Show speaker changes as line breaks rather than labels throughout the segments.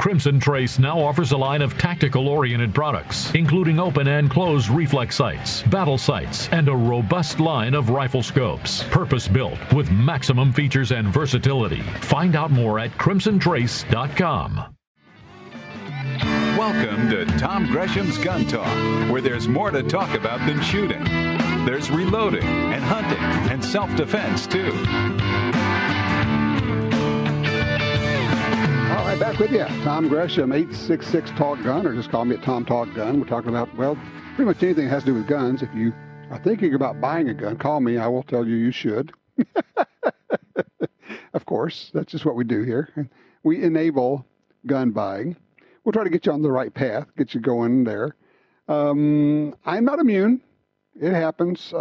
Crimson Trace now offers a line of tactical-oriented products, including open and closed reflex sights, battle sights, and a robust line of rifle scopes, purpose-built with maximum features and versatility. Find out more at crimsontrace.com.
Welcome to Tom Gresham's Gun Talk, where there's more to talk about than shooting. There's reloading and hunting and self-defense, too.
All right, back with you. Tom Gresham, 866 Talk Gun, or just call me at Tom Talk Gun. We're talking about, well, pretty much anything that has to do with guns. If you are thinking about buying a gun, call me. I will tell you should. Of course, that's just what we do here. We enable gun buying. We'll try to get you on the right path, get you going there. I'm not immune. It happens.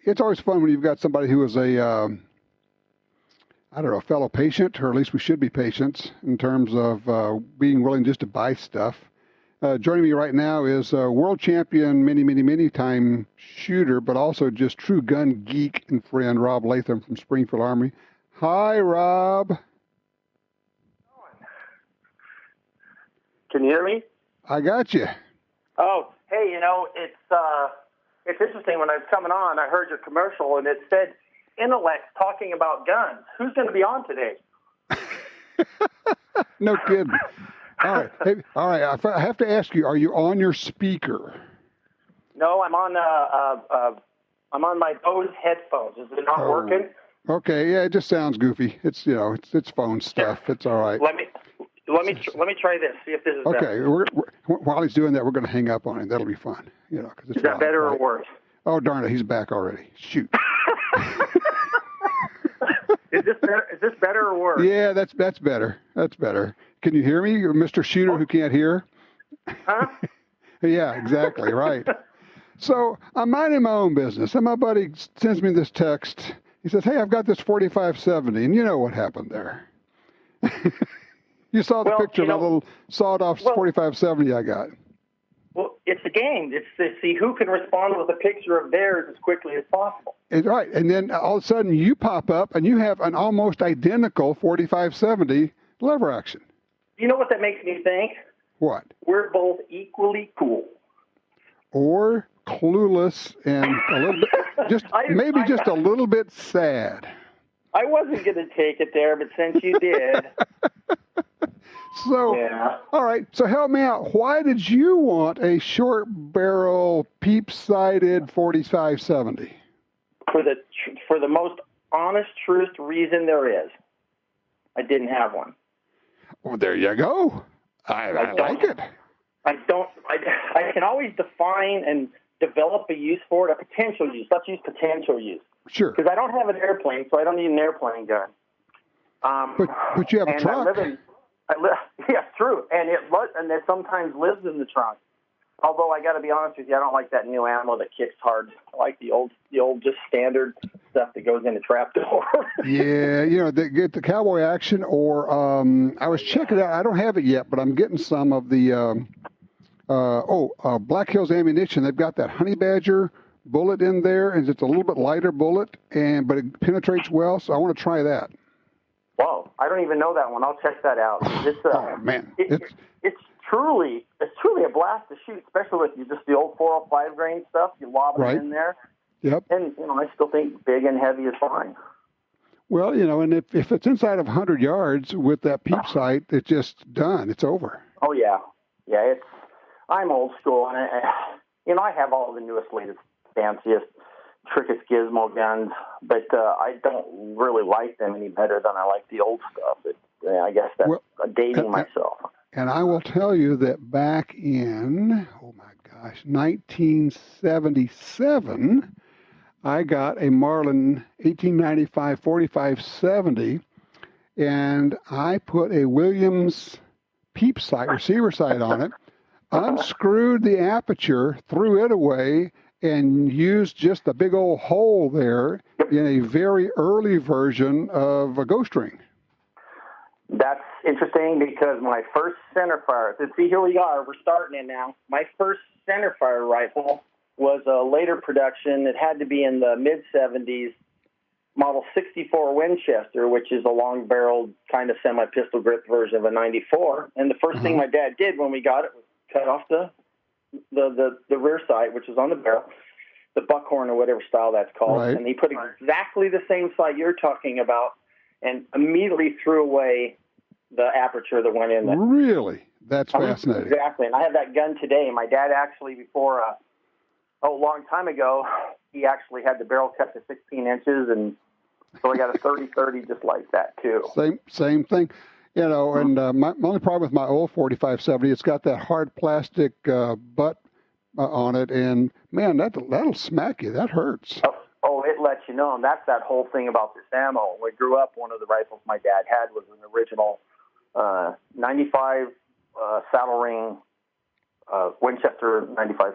It's always fun when you've got somebody who is a fellow patient, or at least we should be patients in terms of being willing just to buy stuff. Joining me right now is a world champion, many time shooter, but also just true gun geek and friend, Rob Leatham from Springfield Armory. Hi, Rob.
Can you hear me?
I got you.
Oh, hey, it's interesting. When I was coming on, I heard your commercial, and it said intellect talking about guns. Who's going to be on today?
No kidding. All right. Hey, all right. I have to ask you, are you on your speaker?
No, I'm on my Bose headphones. Is it not working?
Okay. Yeah, it just sounds goofy. It's it's phone stuff. It's all right.
Let me try this. See if this is
okay.
better.
While he's doing that, we're going to hang up on him. That'll be fun. Cause it's
is that better or worse?
Oh darn it! He's back already. Shoot.
Is this better or worse?
Yeah, that's better. That's better. Can you hear me, Mr. Shooter who can't hear?
Huh?
Yeah, exactly. Right. So I'm minding my own business, and my buddy sends me this text. He says, "Hey, I've got this 4570," and you know what happened there. You saw the picture of that little sawed-off 4570 I got.
Well, it's a game. It's to see who can respond with a picture of theirs as quickly as possible.
Right. And then all of a sudden you pop up and you have an almost identical 4570 lever action.
You know what that makes me think?
What?
We're both equally cool.
Or clueless and a little bit, just a little bit sad.
I wasn't going to take it there, but since you did.
So,
yeah.
All right. So help me out. Why did you want a short barrel, peep-sighted 4570?
For the most honest, truest reason there is. I didn't have one.
Well, there you go. I like it.
I can always define and develop a use for it, a potential use. Let's use potential use.
Sure.
Because I don't have an airplane, so I don't need an airplane gun.
But you have a truck.
Yeah, true. And it sometimes lives in the trunk. Although I got to be honest with you, I don't like that new ammo that kicks hard. I like the old just standard stuff that goes in a trapdoor. Yeah,
get the cowboy action. Or I was checking it out. I don't have it yet, but I'm getting some of the Black Hills Ammunition. They've got that Honey Badger bullet in there, and it's a little bit lighter bullet, but it penetrates well. So I want to try that.
Whoa, I don't even know that one. I'll check that out.
Oh man,
it's truly a blast to shoot, especially with just the old 405 grain stuff. You lob it in there.
Yep.
And I still think big and heavy is fine.
Well, and if it's inside of 100 yards with that peep sight, it's just done. It's over.
Oh yeah. I'm old school, and I have all the newest, latest, fanciest, trickiest gizmo guns, but I don't really like them any better than I like the old stuff. I guess that's dating myself. And
I will tell you that back in, 1977, I got a Marlin 1895 4570, and I put a Williams peep sight, receiver sight on it, unscrewed the aperture, threw it away, and used just a big old hole there in a very early version of a ghost ring.
That's interesting because my first centerfire, see, here we are, we're starting it now. My first centerfire rifle was a later production. It had to be in the mid-70s, Model 64 Winchester, which is a long-barreled kind of semi-pistol grip version of a 94. And the first thing my dad did when we got it was cut off the rear sight, which was on the barrel, the buckhorn or whatever style that's called. Right. And he put exactly the same sight you're talking about and immediately threw away the aperture that went in there.
Really? That's fascinating.
Exactly. And I have that gun today. My dad actually, before, a long time ago, he actually had the barrel cut to 16 inches, and so I got a 30-30 just like that, too.
Same thing. You know, and my only problem with my old 4570, it's got that hard plastic butt on it, and, man, that'll smack you. That hurts.
Oh, it lets you know, and that's that whole thing about this ammo. When we grew up, one of the rifles my dad had was an original 95 saddle ring Winchester 95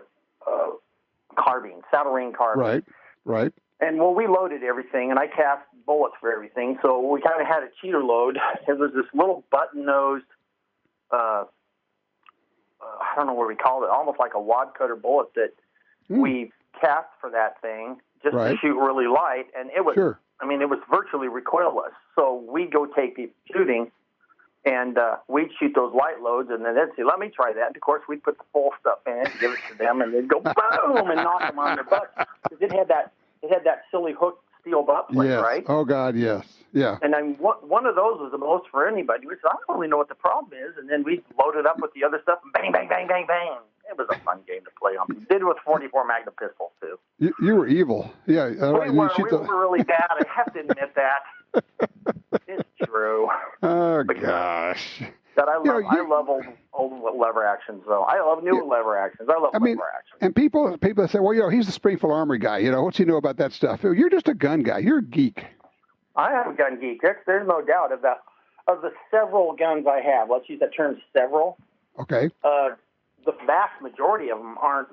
carbine, saddle ring carbine.
Right.
And well, we loaded everything, and I cast bullets for everything. So we kind of had a cheater load. It was this little button-nosed, I don't know what we called it, almost like a wad cutter bullet that we cast for that thing just to shoot really light. And it was, I mean, it was virtually recoilless. So we'd go take people shooting, and we'd shoot those light loads, and then they'd say, let me try that. And, of course, we'd put the full stuff in it, give it to them, and they'd go boom and knock them on their butts. Because it had that silly hook steel butt plate, right?
Oh, God, yes. Yeah.
And then one of those was the most for anybody. We said, I don't really know what the problem is. And then we loaded up with the other stuff, and bang, bang, bang, bang, bang. It was a fun game to play on. We did it with 44 Magnum pistols, too.
You were evil. Yeah.
We were really bad. I have to admit that. It's true.
Oh, gosh.
But I love old lever actions, though. I love new lever actions. I love lever actions.
And people say, well, he's the Springfield Armory guy. What's he know about that stuff? You're just a gun guy. You're a geek.
I am a gun geek. There's no doubt of that. Of the several guns I have, let's use that term several.
Okay.
The vast majority of them aren't,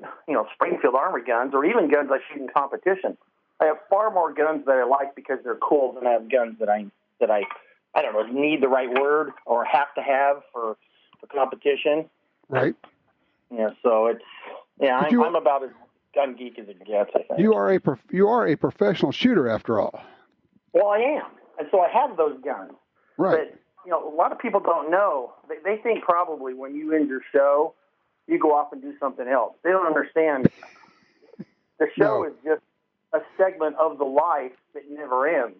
Springfield Armory guns or even guns I shoot in competition. I have far more guns that I like because they're cool than I have guns that I don't know, need the right word or have to have for competition.
Right.
Yeah, so it's, I'm about as gun geek as it gets, I think.
You are a professional shooter after all.
Well, I am. And so I have those guns.
Right.
But, a lot of people don't know. They think probably when you end your show, you go off and do something else. They don't understand. The show is just a segment of the life that never ends.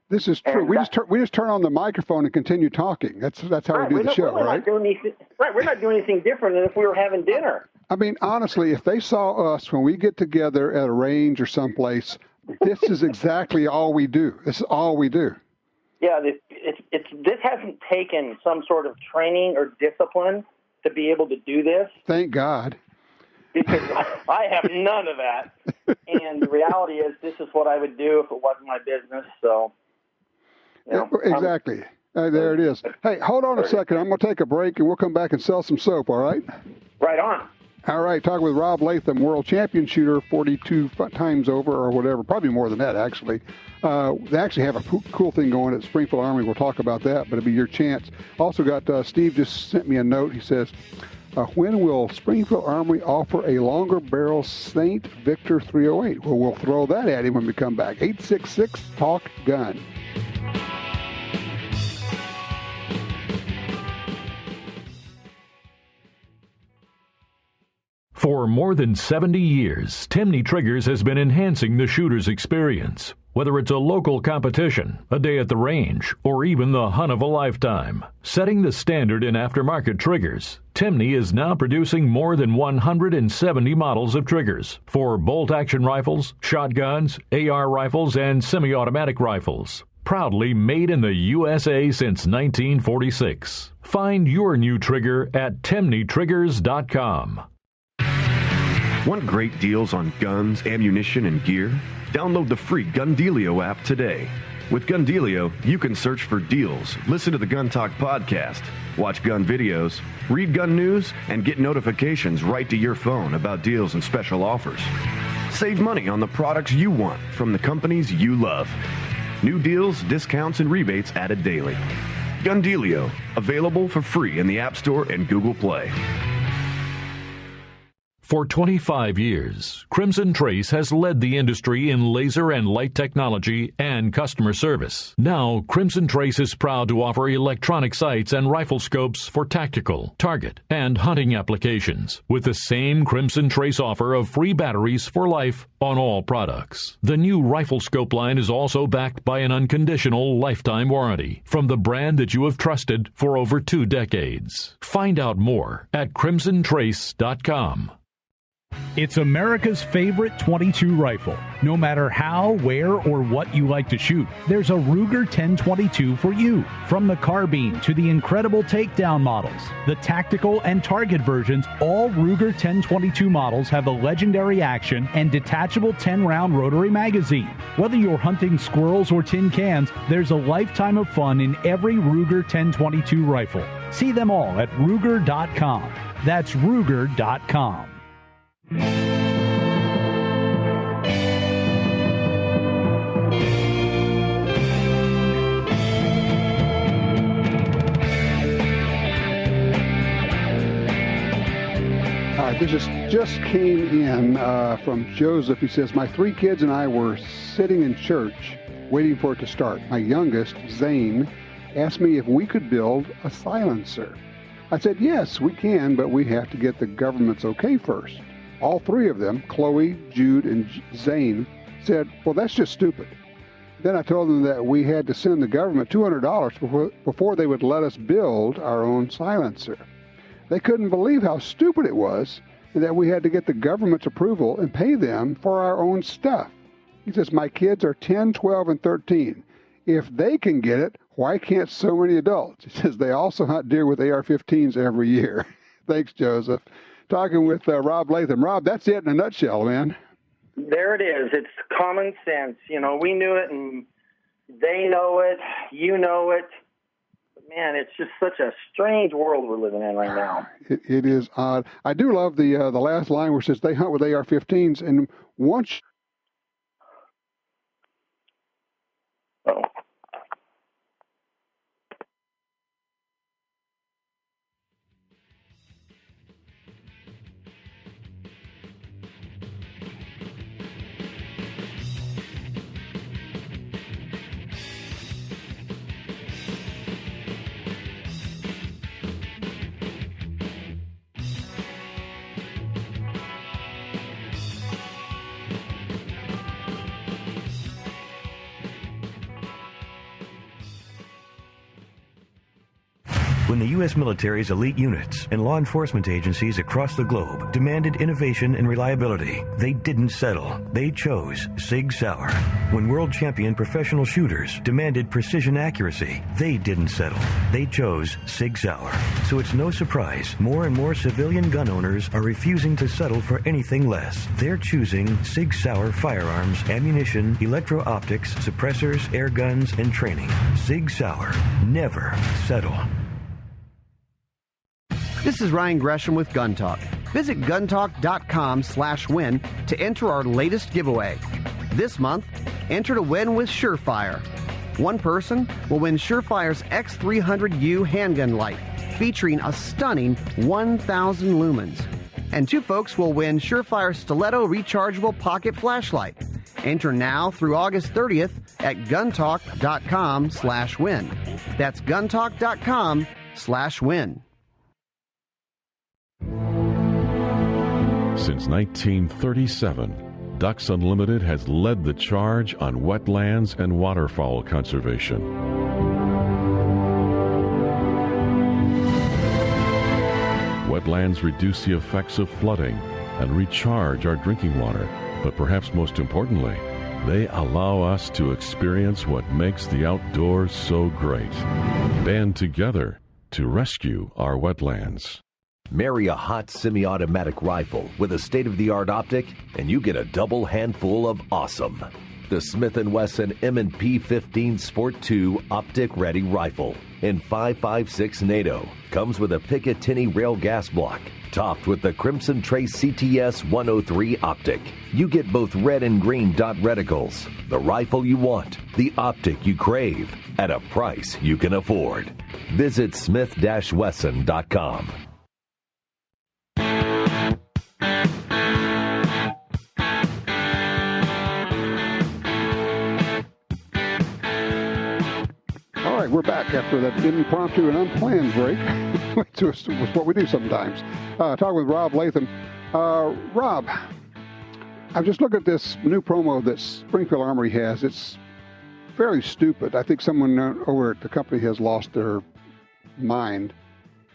This is true. We just turn on the microphone and continue talking. That's how we do the show, right?
We're not doing anything different than if we were having dinner.
I mean, honestly, if they saw us when we get together at a range or someplace, this is exactly all we do. This is all we do.
Yeah, this hasn't taken some sort of training or discipline to be able to do this.
Thank God.
Because I have none of that. And the reality is this is what I would do if it wasn't my business. So,
exactly. There it is. Hey, hold on a second. I'm going to take a break, and we'll come back and sell some soap, all right?
Right on.
All right, talking with Rob Leatham, world champion shooter 42 times over or whatever, probably more than that, actually. They actually have a cool thing going at Springfield Armory. We'll talk about that, but it'll be your chance. Also got Steve just sent me a note. He says, when will Springfield Armory offer a longer barrel St. Victor 308? Well, we'll throw that at him when we come back. 866-TALK-GUN.
For more than 70 years, Timney Triggers has been enhancing the shooter's experience. Whether it's a local competition, a day at the range, or even the hunt of a lifetime. Setting the standard in aftermarket triggers, Timney is now producing more than 170 models of triggers for bolt-action rifles, shotguns, AR rifles, and semi-automatic rifles. Proudly made in the USA since 1946. Find your new trigger at TimneyTriggers.com.
Want great deals on guns, ammunition, and gear? Download the free Gundealio app today. With Gundealio, you can search for deals, listen to the Gun Talk podcast, watch gun videos, read gun news, and get notifications right to your phone about deals and special offers. Save money on the products you want from the companies you love. New deals, discounts, and rebates added daily. Gundealio, available for free in the App Store and Google Play.
For 25 years, Crimson Trace has led the industry in laser and light technology and customer service. Now, Crimson Trace is proud to offer electronic sights and rifle scopes for tactical, target, and hunting applications, with the same Crimson Trace offer of free batteries for life on all products. The new rifle scope line is also backed by an unconditional lifetime warranty from the brand that you have trusted for over 2 decades. Find out more at crimsontrace.com.
It's America's favorite .22 rifle. No matter how, where, or what you like to shoot, there's a Ruger 1022 for you. From the carbine to the incredible takedown models, the tactical and target versions, all Ruger 1022 models have the legendary action and detachable 10-round rotary magazine. Whether you're hunting squirrels or tin cans, there's a lifetime of fun in every Ruger 1022 rifle. See them all at Ruger.com. That's Ruger.com.
This just came in from Joseph. He says, my 3 kids and I were sitting in church waiting for it to start. My youngest, Zane, asked me if we could build a silencer. I said, yes, we can, but we have to get the government's okay first. All 3 of them, Chloe, Jude, and Zane, said, well, that's just stupid. Then I told them that we had to send the government $200 before they would let us build our own silencer. They couldn't believe how stupid it was and that we had to get the government's approval and pay them for our own stuff. He says, my kids are 10, 12, and 13. If they can get it, why can't so many adults? He says they also hunt deer with AR-15s every year. Thanks, Joseph. Talking with Rob Leatham. Rob, that's it in a nutshell, man.
There it is. It's common sense. You know, we knew it, and they know it. You know it. But man, it's just such a strange world we're living in right now.
It is odd. I do love the last line where it says they hunt with AR-15s, and once.
Oh.
When the U.S. military's elite units and law enforcement agencies across the globe demanded innovation and reliability, they didn't settle. They chose Sig Sauer. When world champion professional shooters demanded precision accuracy, they didn't settle. They chose Sig Sauer. So it's no surprise more and more civilian gun owners are refusing to settle for anything less. They're choosing Sig Sauer firearms, ammunition, electro-optics, suppressors, air guns, and training. Sig Sauer. Never settle.
This is Ryan Gresham with Gun Talk. Visit guntalk.com/win to enter our latest giveaway. This month, enter to win with Surefire. One person will win Surefire's X300U handgun light, featuring a stunning 1,000 lumens. And 2 folks will win Surefire Stiletto rechargeable pocket flashlight. Enter now through August 30th at guntalk.com/win. That's guntalk.com/win.
Since 1937, Ducks Unlimited has led the charge on wetlands and waterfowl conservation. Wetlands reduce the effects of flooding and recharge our drinking water, but perhaps most importantly, they allow us to experience what makes the outdoors so great. Band together to rescue our wetlands.
Marry a hot semi-automatic rifle with a state-of-the-art optic, and you get a double handful of awesome. The Smith & Wesson M&P 15 Sport 2 optic-ready rifle in 5.56 NATO comes with a Picatinny rail gas block, topped with the Crimson Trace CTS 103 optic. You get both red and green dot reticles, the rifle you want, the optic you crave, at a price you can afford. Visit smith-wesson.com.
right, we're back after that impromptu and unplanned break, which was what we do sometimes. Talking with Rob Leatham. Rob, I've just looked at this new promo that Springfield Armory has. It's fairly stupid. I think someone over at the company has lost their mind.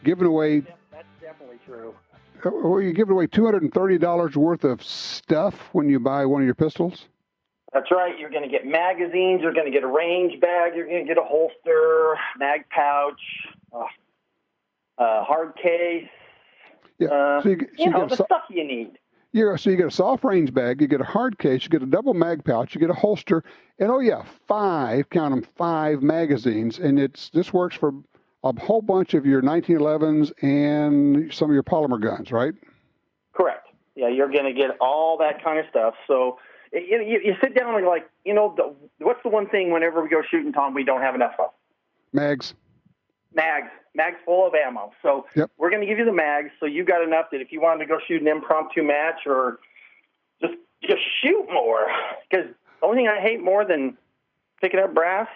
Giving away...
Yep, that's definitely true.
You're giving away $230 worth of stuff when you buy one of your pistols?
That's right. You're going to get magazines. You're going to get a range bag. You're going to get a holster, mag pouch, hard case.
Yeah.
The stuff you need.
So you get a soft range bag, you get a hard case, you get a double mag pouch, you get a holster, and 5 magazines. And this works for a whole bunch of your 1911s and some of your polymer guns, right?
Correct. Yeah, you're going to get all that kind of stuff. So you sit down and you're like, what's the one thing whenever we go shooting, Tom, we don't have enough of?
Mags.
Mags full of ammo. So We're going to give you the mags, so you got enough that if you wanted to go shoot an impromptu match or just shoot more. Because the only thing I hate more than picking up brass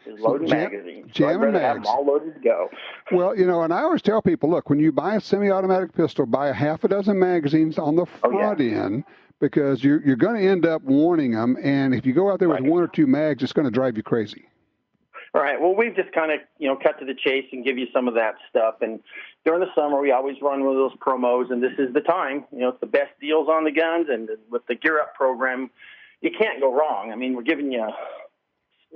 is loading magazines.
Jamming mags.
Have them all loaded to go.
Well, and I always tell people, look, when you buy a semi-automatic pistol, buy a half a dozen magazines on the front end, because you're going to end up wanting them, and if you go out there with one or two mags, it's going to drive you crazy.
All right. Well, we've just kind of, cut to the chase and give you some of that stuff. And during the summer, we always run one of those promos, and this is the time. It's the best deals on the guns, and with the Gear Up program, you can't go wrong. I mean, we're giving you,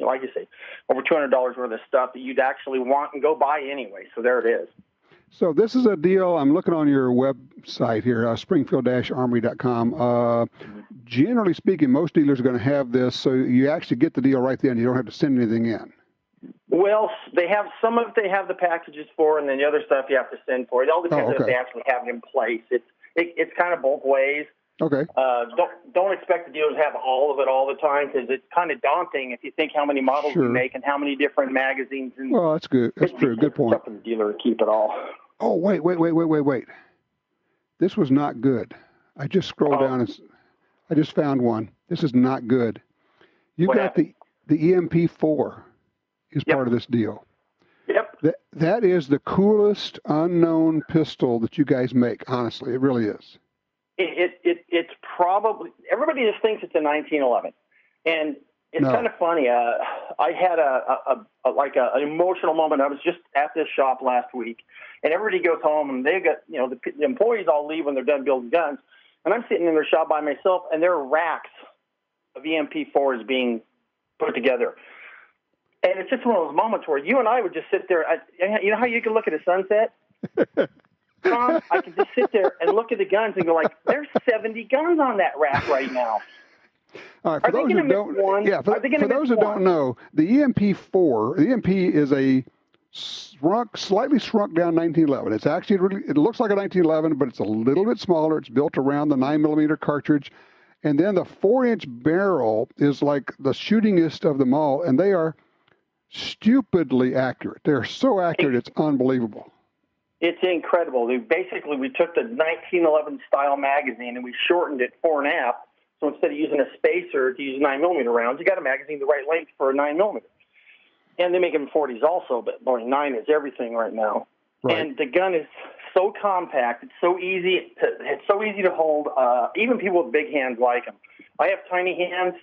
like you say, over $200 worth of stuff that you'd actually want and go buy anyway. So there it is.
So this is a deal. I'm looking on your website here, springfield-armory.com. Generally speaking, most dealers are going to have this, so you actually get the deal right then. You don't have to send anything in.
Well, they have some of it. They have the packages for, and then the other stuff you have to send for. It all depends if they actually have it in place. It's kind of both ways.
Okay.
Don't expect the dealers to have all of it all the time, because it's kind of daunting if you think how many models we make and how many different magazines. And
well, that's good. That's true. Good point.
It's up to the dealer to keep it all.
Oh, wait. This was not good. I just scrolled down and I just found one. This is not good. You got the EMP4 is part of this deal.
Yep.
That is the coolest unknown pistol that you guys make. Honestly, it really is.
It's probably, everybody just thinks it's a 1911, and it's kind of funny. I had an emotional moment. I was just at this shop last week, and everybody goes home, and they got the employees all leave when they're done building guns, and I'm sitting in their shop by myself, and there are racks of EMP4s being put together. And it's just one of those moments where you and I would just sit there. You know how you can look at a sunset? Tom, I can just sit there and look at the guns and go like, there's 70 guns on that rack right now.
All right, for those who don't know, the EMP4, the EMP is a slightly shrunk down 1911. It's actually it looks like a 1911, but it's a little bit smaller. It's built around the 9mm cartridge. And then the 4-inch barrel is like the shootingest of them all, and they are stupidly accurate. They're so accurate, it's unbelievable.
It's incredible. We took the 1911 style magazine and we shortened it 4.5. So instead of using a spacer to use 9mm rounds, you got a magazine the right length for a 9mm. And they make them in 40s also, but 9 is everything right now. Right. And the gun is so compact. It's so easy to hold. Even people with big hands like them. I have tiny hands,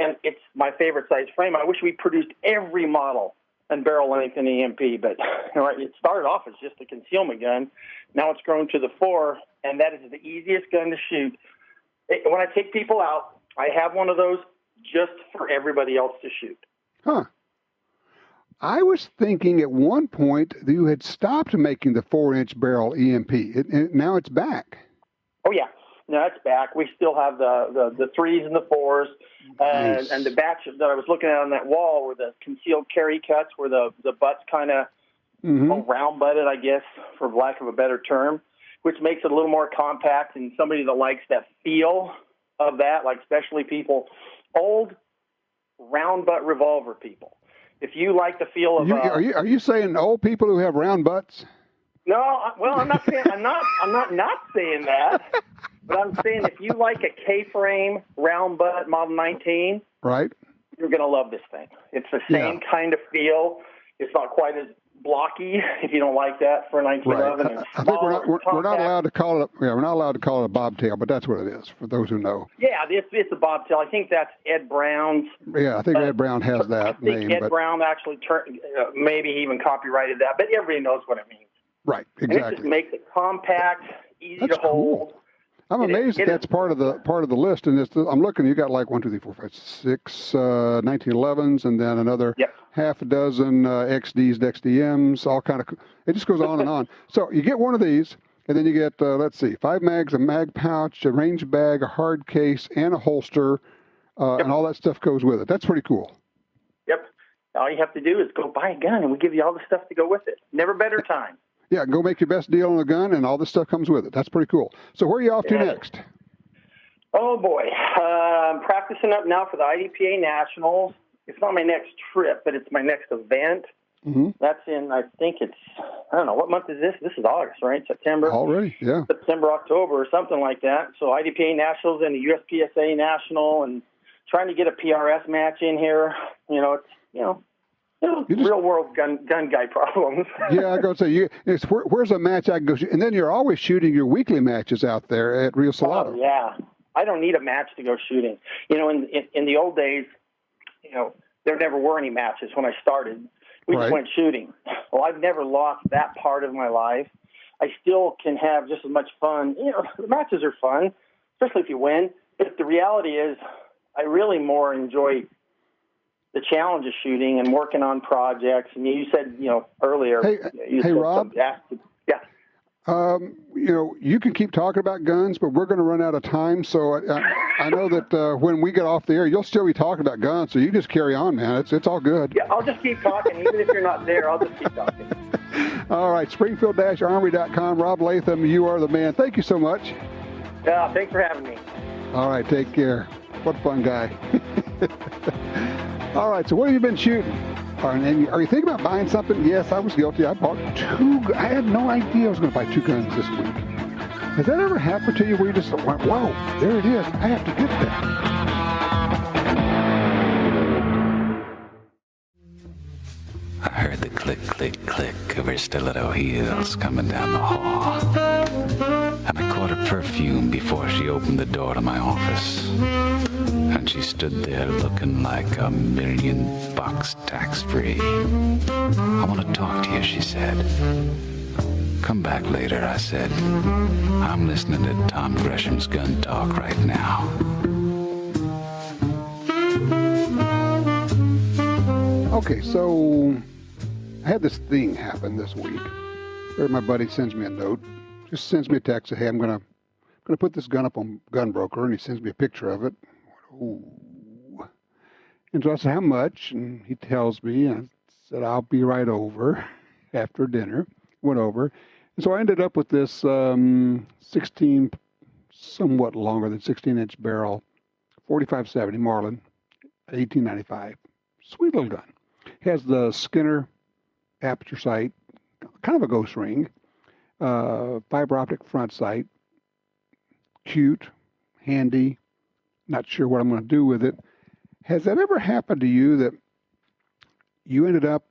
and it's my favorite size frame. I wish we produced every model and barrel length in EMP, but it started off as just a concealment gun. Now it's grown to the 4, and that is the easiest gun to shoot. When I take people out, I have one of those just for everybody else to shoot.
Huh. I was thinking at one point that you had stopped making the 4-inch barrel EMP, and now it's back.
Oh, yeah. No, it's back. We still have the 3s and the 4s, nice. And the batch that I was looking at on that wall were the concealed carry cuts, where the butt's kind of round-butted, I guess, for lack of a better term, which makes it a little more compact, and somebody that likes that feel of that, like especially people, old round-butt revolver people. If you like the feel of...
Are you saying old people who have round butts?
No, well, I'm not saying I'm not saying that. But I'm saying if you like a K-frame round butt Model 19,
right?
you're going to love this thing. It's the same kind of feel. It's not quite as blocky if you don't like that for a 1911.
Right. I think we're not allowed to call it. Yeah, we're not allowed to call it a bobtail, but that's what it is for those who know.
Yeah, it's a bobtail. I think that's Ed Brown's.
Yeah, I think Ed Brown has that
I think
name.
Ed Brown actually maybe he even copyrighted that, but everybody knows what it means.
Right,
exactly. And it just makes it compact, easy to hold.
Cool. I'm amazed that's part of the list. And I'm looking. You got like 1, 2, 3, 4, 5, 6 1911s, and then another half a dozen XDs, XDMs, all kind of. It just goes on and on. So you get one of these, and then you get 5 mags, a mag pouch, a range bag, a hard case, and a holster, and all that stuff goes with it. That's pretty cool.
Yep. All you have to do is go buy a gun, and we give you all the stuff to go with it. Never better time.
Yeah, go make your best deal on a gun, and all this stuff comes with it. That's pretty cool. So where are you off to next?
Oh, boy. I'm practicing up now for the IDPA Nationals. It's not my next trip, but it's my next event.
Mm-hmm.
That's in, I don't know, what month is this? This is August, right? September?
Already, yeah.
September, October, or something like that. So IDPA Nationals and the USPSA National, and trying to get a PRS match in here. Real world gun guy problems.
Yeah, I go say where's a match I can go shoot? And then you're always shooting your weekly matches out there at Rio Salado.
Oh, yeah, I don't need a match to go shooting. In the old days, there never were any matches when I started. We just went shooting. Well, I've never lost that part of my life. I still can have just as much fun. The matches are fun, especially if you win. But the reality is, I really more enjoy the challenge of shooting and working on projects. And you said, earlier.
Hey, Rob.
Yeah.
You can keep talking about guns, but we're going to run out of time. So I know that when we get off the air, you'll still be talking about guns. So you just carry on, man. It's all good.
Yeah, I'll just keep talking. Even if you're not there, I'll just keep talking.
All right. Springfield-Armory.com. Rob Leatham, you are the man. Thank you so much.
Yeah, thanks for having me. All
right. Take care. What a fun guy. All right, so what have you been shooting? Are you thinking about buying something? Yes, I was guilty. I bought 2. I had no idea I was going to buy 2 guns this week. Has that ever happened to you where you just went, whoa, there it is. I have to get that.
I heard the click, click, click of her stiletto heels coming down the hall. And I caught her perfume before she opened the door to my office. And she stood there looking like $1,000,000 tax-free. I want to talk to you, she said. Come back later, I said. I'm listening to Tom Gresham's Gun Talk right now.
Okay, so I had this thing happen this week where my buddy sends me a note, just sends me a text, say, hey, I'm gonna put this gun up on Gunbroker, and he sends me a picture of it. Ooh. And so I said, how much? And he tells me, and I said, I'll be right over after dinner. Went over. And so I ended up with this 16, somewhat longer than 16-inch barrel, 4570 Marlin, 1895. Sweet little gun. Has the Skinner aperture sight, kind of a ghost ring, fiber optic front sight, cute, handy. Not sure what I'm going to do with it. Has that ever happened to you that you ended up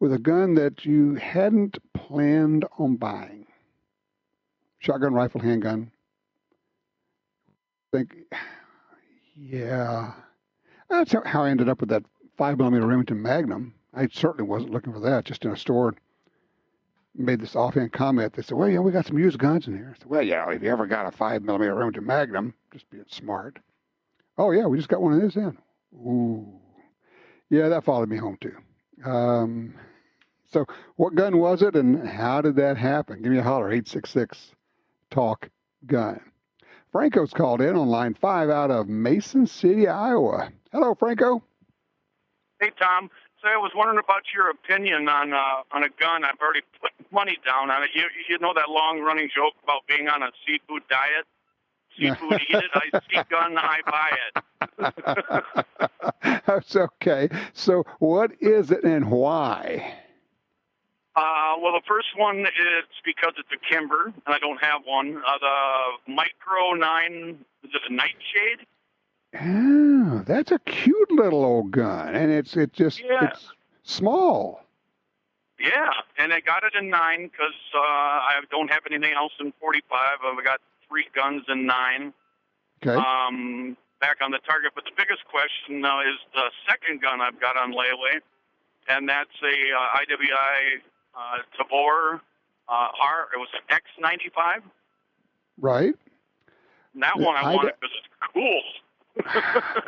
with a gun that you hadn't planned on buying? Shotgun, rifle, handgun. Yeah. That's how I ended up with that 5mm Remington Magnum. I certainly wasn't looking for that, just in a store. Made this offhand comment. They said, well, we got some used guns in here. I said, well, if you ever got a 5mm Remington Magnum, just being smart. Oh, yeah, we just got one of these in. Ooh. Yeah, that followed me home, too. So what gun was it, and how did that happen? Give me a holler, 866-TALK-GUN. Franco's called in on line 5 out of Mason City, Iowa. Hello, Franco.
Hey, Tom. So I was wondering about your opinion on a gun. I've already put money down on it. You know that long-running joke about being on a seafood diet? Seafood, eat it. I see gun, I buy
it. That's okay. So what is it and why?
Well, the first one is because it's a Kimber, and I don't have one. The Micro 9, is it a Nightshade?
Oh, that's a cute little old gun, and it's small.
Yeah, and I got it in 9 because I don't have anything else in 45. I've got 3 guns in 9.
Okay.
Back on the target, but the biggest question now is the second gun I've got on layaway, and that's a IWI Tavor It was an X95.
Right.
And that one I wanted because it's cool.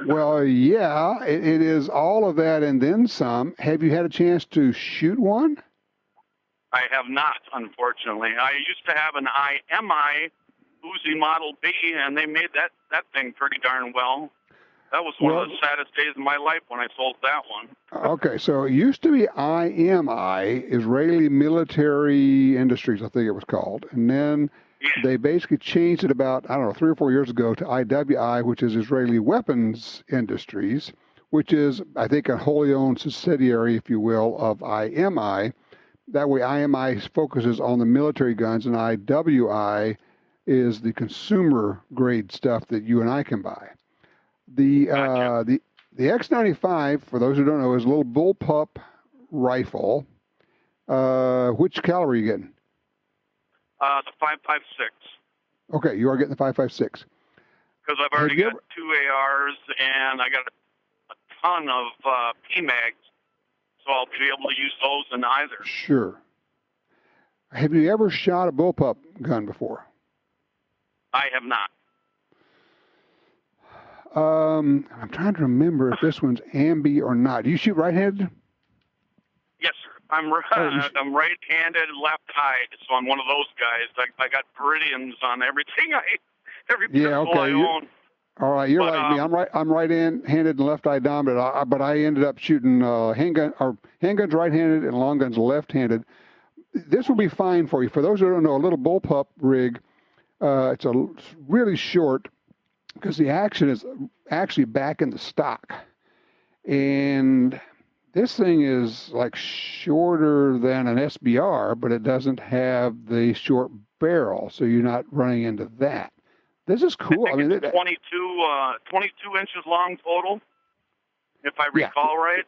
Well, yeah, it is all of that and then some. Have you had a chance to shoot one?
I have not, unfortunately. I used to have an IMI Uzi Model B, and they made that thing pretty darn well. That was one of the saddest days of my life when I sold that one.
Okay, so it used to be IMI, Israeli Military Industries, I think it was called. And then they basically changed it about, 3 or 4 years ago to IWI, which is Israeli Weapons Industries, which is, I think, a wholly owned subsidiary, if you will, of IMI. That way IMI focuses on the military guns, and IWI is the consumer grade stuff that you and I can buy. The X95, for those who don't know, is a little bullpup rifle. Which caliber are you getting?
The 5.56.
Okay, you are getting the 5.56.
Because I've already got 2 ARs and I got a ton of PMags, so I'll be able to use those in either.
Sure. Have you ever shot a bullpup gun before?
I have not.
I'm trying to remember if this one's ambi or not. Do you shoot right-handed?
Yes, sir. I'm right-handed, left-eyed, so I'm one of those guys. I got Viridians on everything every pistol I own.
All right, you're like me. I'm right-handed and left-eye dominant, but I ended up shooting handguns right-handed and long guns left-handed. This will be fine for you. For those who don't know, a little bullpup rig, it's really short, because the action is actually back in the stock. And this thing is like shorter than an SBR, but it doesn't have the short barrel, so you're not running into that. This is cool.
I mean, it's 22 inches long total, if I recall right.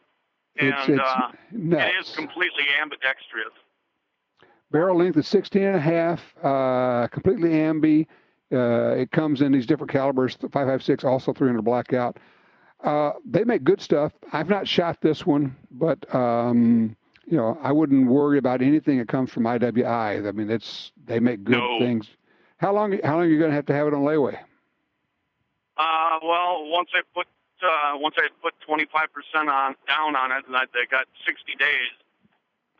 And it is completely ambidextrous.
Barrel length is 16.5, completely ambi. It comes in these different calibers, 5.56, also 300 blackout. They make good stuff. I've not shot this one, but I wouldn't worry about anything that comes from IWI. I mean, they make good things. How long are you going to have it on layaway?
Well, once I put 25% down on it, and I got 60 days.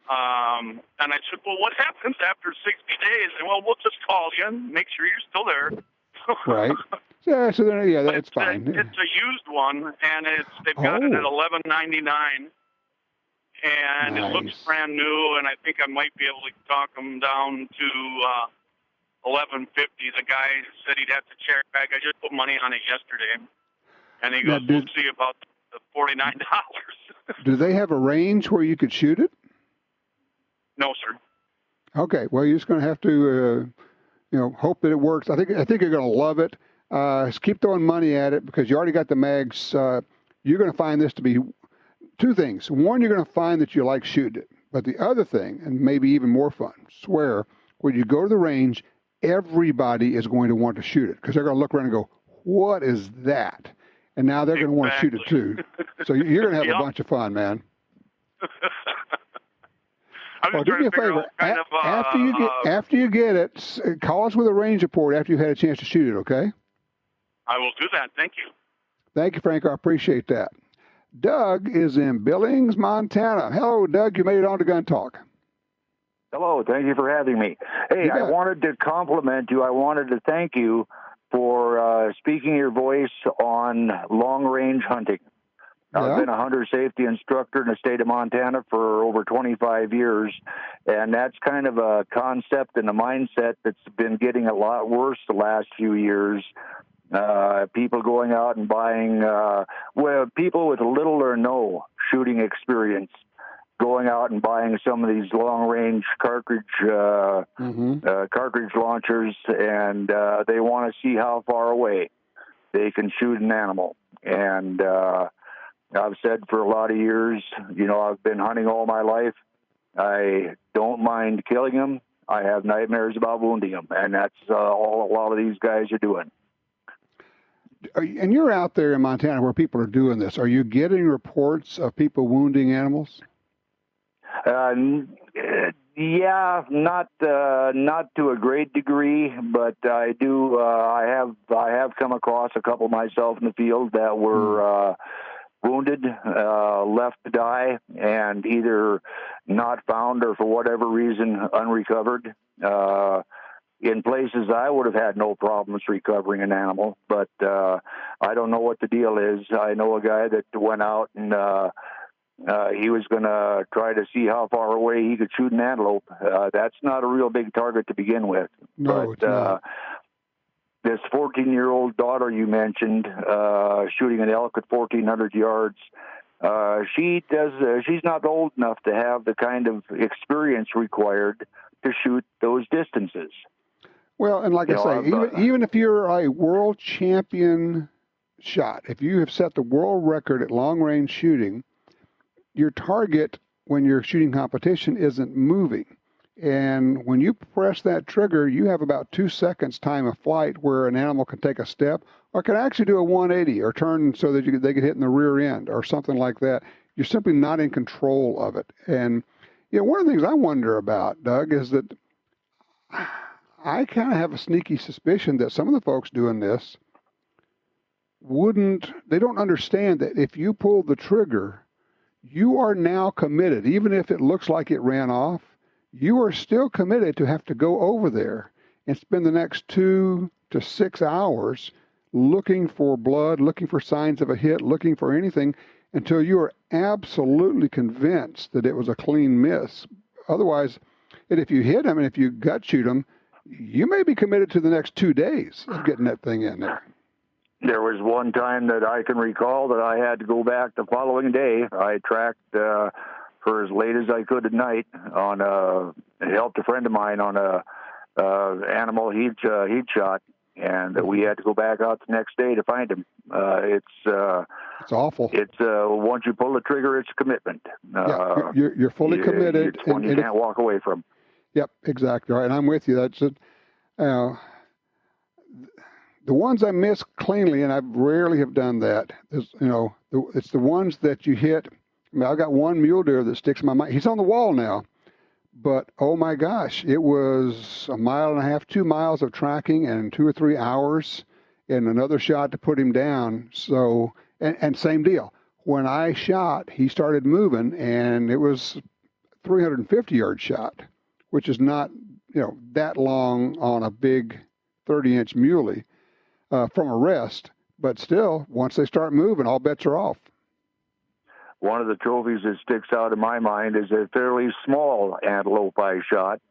And I said, well, what happens after 60 days? And, well, we'll just call you and make sure you're still there.
Right. Yeah, so then, that's fine.
It's a used one, and they've got it at $11.99, and it looks brand new. And I think I might be able to talk them down to $11.50. The guy said he'd have to check back. I just put money on it yesterday, and he goes, "We'll see about the $49."
Do they have a range where you could shoot it?
No, sir.
Okay. Well, you're just going to have to, hope that it works. I think you're going to love it. Just keep throwing money at it because you already got the mags. You're going to find this to be 2 things. One, you're going to find that you like shooting it. But the other thing, and maybe even more fun, swear, when you go to the range, everybody is going to want to shoot it because they're going to look around and go, "What is that?" And now they're going to want to shoot it too. So you're going to have a bunch of fun, man. Well, do me a favor. After you get it, call us with a range report after you've had a chance to shoot it, okay?
I will do that. Thank you.
Thank you, Frank. I appreciate that. Doug is in Billings, Montana. Hello, Doug. You made it on to Gun Talk.
Hello. Thank you for having me. Hey, I wanted to compliment you. I wanted to thank you for speaking your voice on long-range hunting. I've been a hunter safety instructor in the state of Montana for over 25 years, and that's kind of a concept and a mindset that's been getting a lot worse the last few years. People going out and buying, people with little or no shooting experience, going out and buying some of these long-range cartridge launchers, and they want to see how far away they can shoot an animal. And I've said for a lot of years, I've been hunting all my life. I don't mind killing them. I have nightmares about wounding them, and that's all a lot of these guys are doing.
And you're out there in Montana where people are doing this. Are you getting reports of people wounding animals?
Yeah, not to a great degree, but I do. I have come across a couple myself in the field that were wounded, left to die, and either not found or for whatever reason unrecovered. In places I would have had no problems recovering an animal, but I don't know what the deal is. I know a guy that went out and he was going to try to see how far away he could shoot an antelope. That's not a real big target to begin with.
No,
but
it's not.
This 14-year-old daughter you mentioned, shooting an elk at 1,400 yards, she's not old enough to have the kind of experience required to shoot those distances.
Well, and like I say, even if you're a world champion shot, if you have set the world record at long-range shooting, your target when you're shooting competition isn't moving. And when you press that trigger, you have about 2 seconds time of flight where an animal can take a step or can actually do a 180 or turn so that they get hit in the rear end or something like that. You're simply not in control of it. And one of the things I wonder about, Doug, is that I kind of have a sneaky suspicion that some of the folks doing this they don't understand that if you pull the trigger, you are now committed. Even if it looks like it ran off, you are still committed to have to go over there and spend the next 2 to 6 hours looking for blood, looking for signs of a hit, looking for anything until you are absolutely convinced that it was a clean miss. Otherwise, and if you hit them and if you gut shoot them, you may be committed to the next 2 days of getting that thing in there.
There was one time that I can recall that I had to go back the following day. I tracked for as late as I could at night helped a friend of mine on a animal he'd shot, and we had to go back out the next day to find him. It's
awful.
It's once you pull the trigger, it's a commitment.
You're fully committed.
It's one you can't walk away from.
Yep, exactly. Right, and I'm with you. That's it. The ones I miss cleanly, and I rarely have done that, is, it's the ones that you hit. I mean, I got one mule deer that sticks in my mind. He's on the wall now, but oh my gosh, it was 1.5 miles, 2 miles of tracking and 2 or 3 hours and another shot to put him down. So, and same deal. When I shot, he started moving, and it was 350-yard shot, which is not, that long on a big 30-inch muley from a rest. But still, once they start moving, all bets are off.
One of the trophies that sticks out in my mind is a fairly small antelope I shot.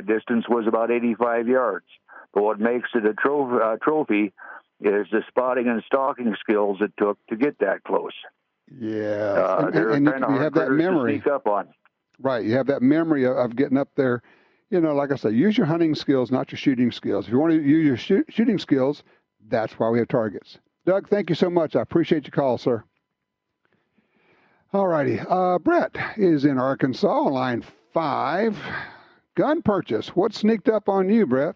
Distance was about 85 yards. But what makes it a trophy is the spotting and stalking skills it took to get that close.
Yeah, and you have that memory.
To sneak up on.
Right, you have that memory of getting up there. Like I say, use your hunting skills, not your shooting skills. If you want to use your shooting skills, that's why we have targets. Doug, thank you so much. I appreciate your call, sir. All righty. Brett is in Arkansas, line 5. Gun purchase. What sneaked up on you, Brett?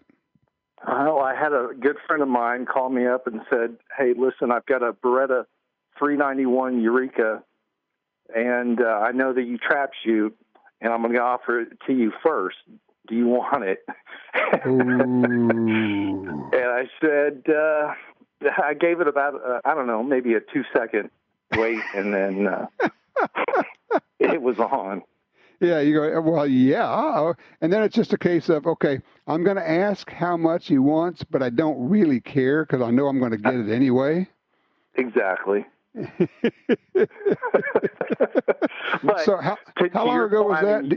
Well, I had a good friend of mine call me up and said, hey, listen, I've got a Beretta 391 Eureka, and I know that you trap shoot, and I'm going to offer it to you first. Do you want it? And I said, I gave it about, maybe a 2-second wait, and then it was on.
Yeah, you go, well, yeah. And then it's just a case of, okay, I'm going to ask how much he wants, but I don't really care because I know I'm going to get it anyway.
Exactly.
But so how long ago was that?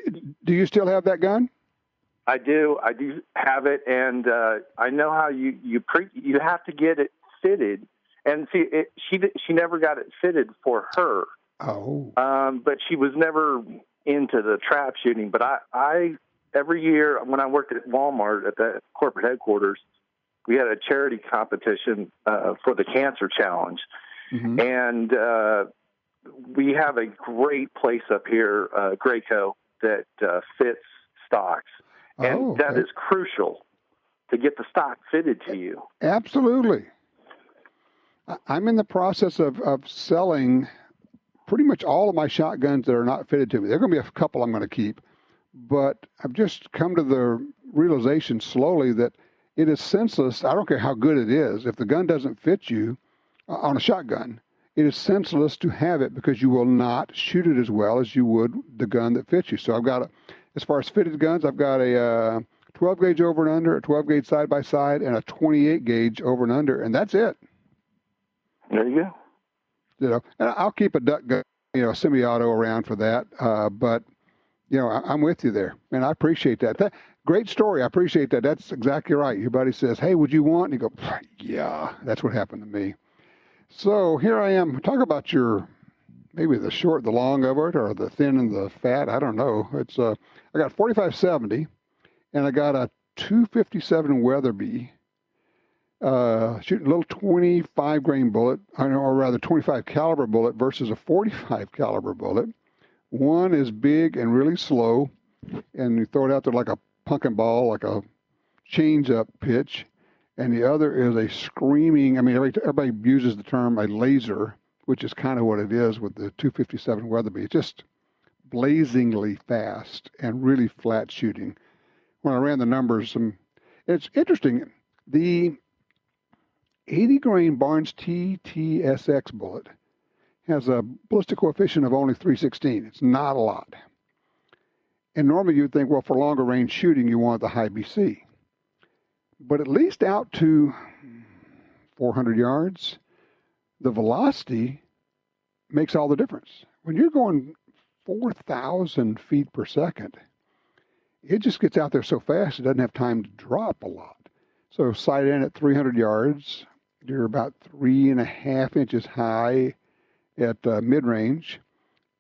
Do you still have that gun?
I do. I do have it, and I know how you have to get it fitted. And see, she never got it fitted for her.
Oh.
But she was never into the trap shooting. But I every year when I worked at Walmart at the corporate headquarters, we had a charity competition for the Cancer Challenge.
Mm-hmm.
And we have a great place up here, Graco, that fits stocks. And that is crucial to get the stock fitted to you.
Absolutely. I'm in the process of selling pretty much all of my shotguns that are not fitted to me. There are going to be a couple I'm going to keep, but I've just come to the realization slowly that it is senseless. I don't care how good it is. If the gun doesn't fit you on a shotgun, it is senseless to have it because you will not shoot it as well as you would the gun that fits you. So I've got, as far as fitted guns, I've got a 12 gauge over and under, a 12 gauge side by side, and a 28 gauge over and under, and that's it.
There you go.
You know, and I'll keep a duck gun, semi-auto around for that. But I'm with you there, and I appreciate that. Great story. I appreciate that. That's exactly right. Your buddy says, "Hey, would you want?" And you go, "Yeah." That's what happened to me. So here I am. Talk about maybe the short, the long of it, or the thin and the fat. I don't know. It's I got 45-70, and I got a 257 Weatherby. Shooting a little 25 grain bullet, or rather 25 caliber bullet versus a 45 caliber bullet. One is big and really slow, and you throw it out there like a pumpkin ball, like a change up pitch. And the other is a screaming, everybody uses the term a laser, which is kind of what it is with the 257 Weatherby. It's just blazingly fast and really flat shooting. When I ran the numbers, it's interesting. The 80 grain Barnes TTSX bullet has a ballistic coefficient of only 316. It's not a lot. And normally you'd think, well, for longer range shooting, you want the high BC. But at least out to 400 yards, the velocity makes all the difference. When you're going 4,000 feet per second, it just gets out there so fast it doesn't have time to drop a lot. So sight in at 300 yards, you're about 3.5 inches high at mid-range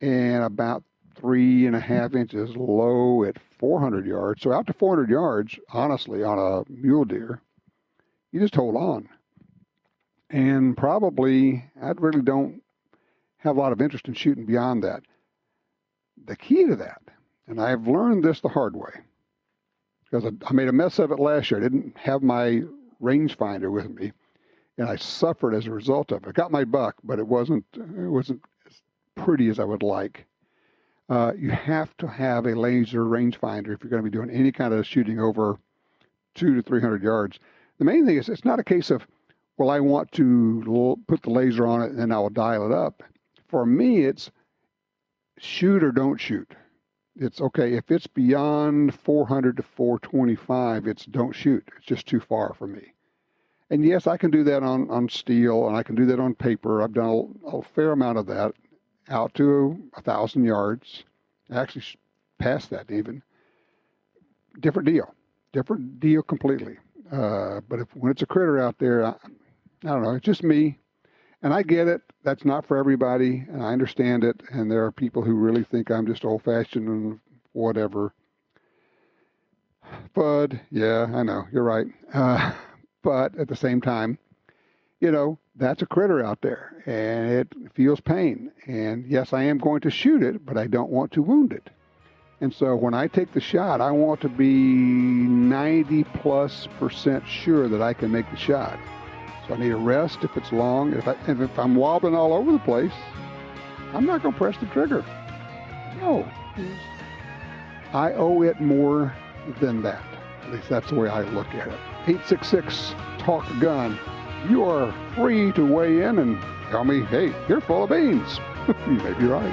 and about 3.5 inches low at 400 yards. So out to 400 yards, honestly, on a mule deer, you just hold on. And probably, I really don't have a lot of interest in shooting beyond that. The key to that, and I've learned this the hard way, because I made a mess of it last year. I didn't have my rangefinder with me, and I suffered as a result of it. I got my buck, but it wasn't as pretty as I would like. You have to have a laser rangefinder if you're going to be doing any kind of shooting over 200 to 300 yards. The main thing is it's not a case of, well, I want to put the laser on it and then I'll dial it up. For me, it's shoot or don't shoot. It's okay. If it's beyond 400 to 425, it's don't shoot. It's just too far for me. And yes, I can do that on steel, and I can do that on paper. I've done a fair amount of that out to 1,000 yards. Actually, past that even. Different deal completely. But when it's a critter out there, I don't know. It's just me, and I get it. That's not for everybody, and I understand it. And there are people who really think I'm just old-fashioned and whatever. Bud, yeah, I know, you're right. But at the same time, that's a critter out there, and it feels pain. And yes, I am going to shoot it, but I don't want to wound it. And so when I take the shot, I want to be 90+% sure that I can make the shot. So I need a rest if it's long. If I'm wobbling all over the place, I'm not going to press the trigger. No. I owe it more than that. At least that's the way I look at it. 866-TALK-GUN. You are free to weigh in and tell me, hey, you're full of beans. You may be right.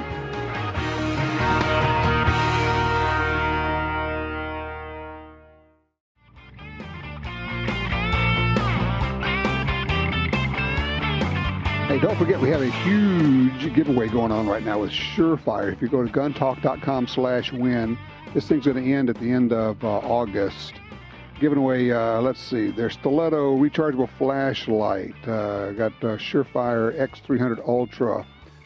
Hey, don't forget we have a huge giveaway going on right now with Surefire. If you go to guntalk.com/win, this thing's going to end at the end of August. Giving away, let's see, their stiletto rechargeable flashlight. Got Surefire X300 Ultra,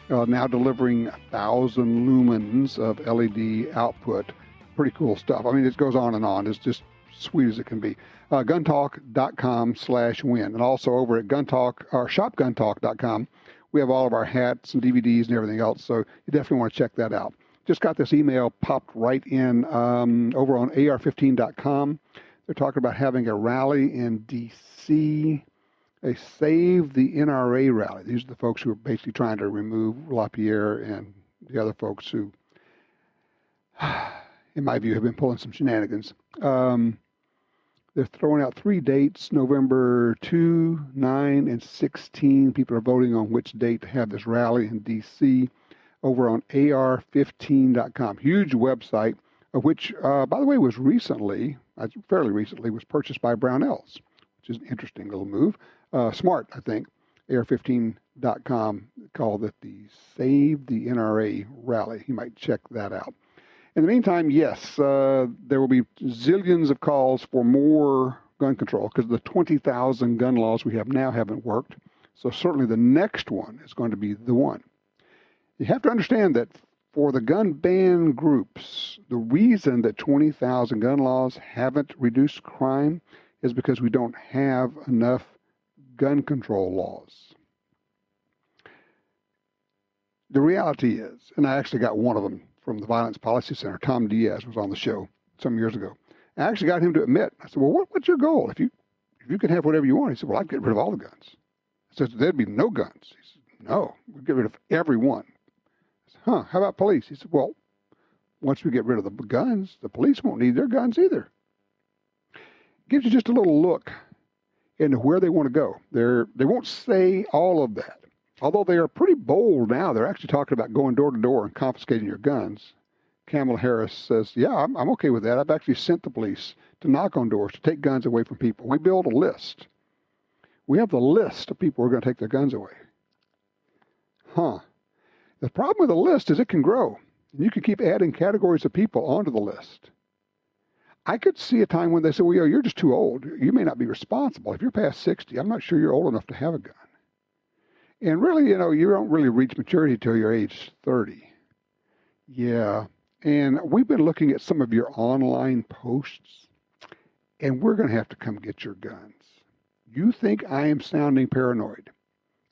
now delivering 1,000 lumens of LED output. Pretty cool stuff. I mean, it goes on and on. It's just sweet as it can be. Guntalk.com/win. And also over at shopguntalk.com, we have all of our hats and DVDs and everything else, so you definitely want to check that out. Just got this email popped right in over on AR15.com. They're talking about having a rally in D.C., a Save the NRA rally. These are the folks who are basically trying to remove LaPierre and the other folks who, in my view, have been pulling some shenanigans. They're throwing out 3 dates, November 2, 9, and 16. People are voting on which date to have this rally in D.C. over on AR15.com. Huge website, of which, by the way, was fairly recently, was purchased by Brownells, which is an interesting little move. Smart, I think. AR15.com called it the Save the NRA rally. You might check that out. In the meantime, yes, there will be zillions of calls for more gun control because the 20,000 gun laws we have now haven't worked. So certainly the next one is going to be the one. You have to understand that for the gun ban groups, the reason that 20,000 gun laws haven't reduced crime is because we don't have enough gun control laws. The reality is, and I actually got one of them from the Violence Policy Center, Tom Diaz was on the show some years ago. I actually got him to admit, I said, well, what's your goal? If you can have whatever you want. He said, well, I'd get rid of all the guns. I said, there'd be no guns. He said, no, we'd get rid of every one. I said, how about police? He said, well, once we get rid of the guns, the police won't need their guns either. Gives you just a little look into where they want to go. They won't say all of that. Although they are pretty bold now, they're actually talking about going door to door and confiscating your guns. Kamala Harris says, yeah, I'm okay with that. I've actually sent the police to knock on doors to take guns away from people. We build a list. We have the list of people who are going to take their guns away. The problem with the list is it can grow. And you can keep adding categories of people onto the list. I could see a time when they say, well, you're just too old. You may not be responsible. If you're past 60, I'm not sure you're old enough to have a gun. And really, you don't really reach maturity till you're age 30. Yeah. And we've been looking at some of your online posts, and we're going to have to come get your guns. You think I am sounding paranoid.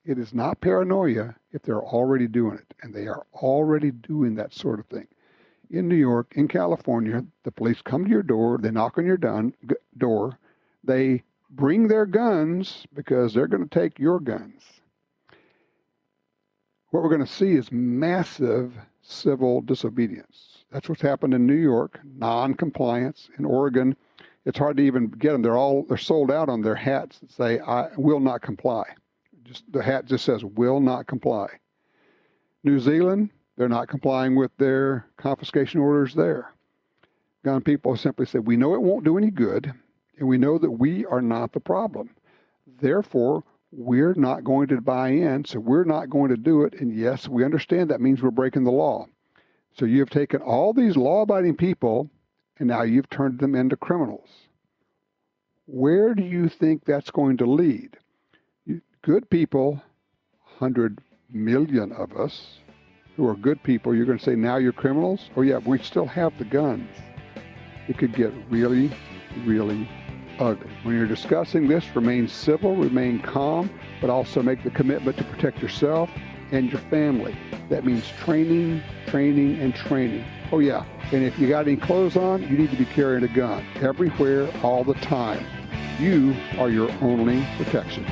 It is not paranoia if they're already doing it, and they are already doing that sort of thing. In New York, in California, the police come to your door, they knock on your door, they bring their guns because they're going to take your guns. What we're going to see is massive civil disobedience. That's what's happened in New York, non-compliance. In Oregon, it's hard to even get them. They're sold out on their hats that say, I will not comply. The hat just says, will not comply. New Zealand, they're not complying with their confiscation orders there. Gun people simply said, we know it won't do any good, and we know that we are not the problem. Therefore, we're not going to buy in, so we're not going to do it. And yes, we understand that means we're breaking the law. So you have taken all these law-abiding people, and now you've turned them into criminals. Where do you think that's going to lead? Good people, 100 million of us who are good people, you're going to say, now you're criminals? Oh, yeah, we still have the guns. It could get really, really ugly. When you're discussing this, remain civil, remain calm, but also make the commitment to protect yourself and your family. That means training, training, and training. Oh, yeah, and if you got any clothes on, you need to be carrying a gun everywhere, all the time. You are your only protection.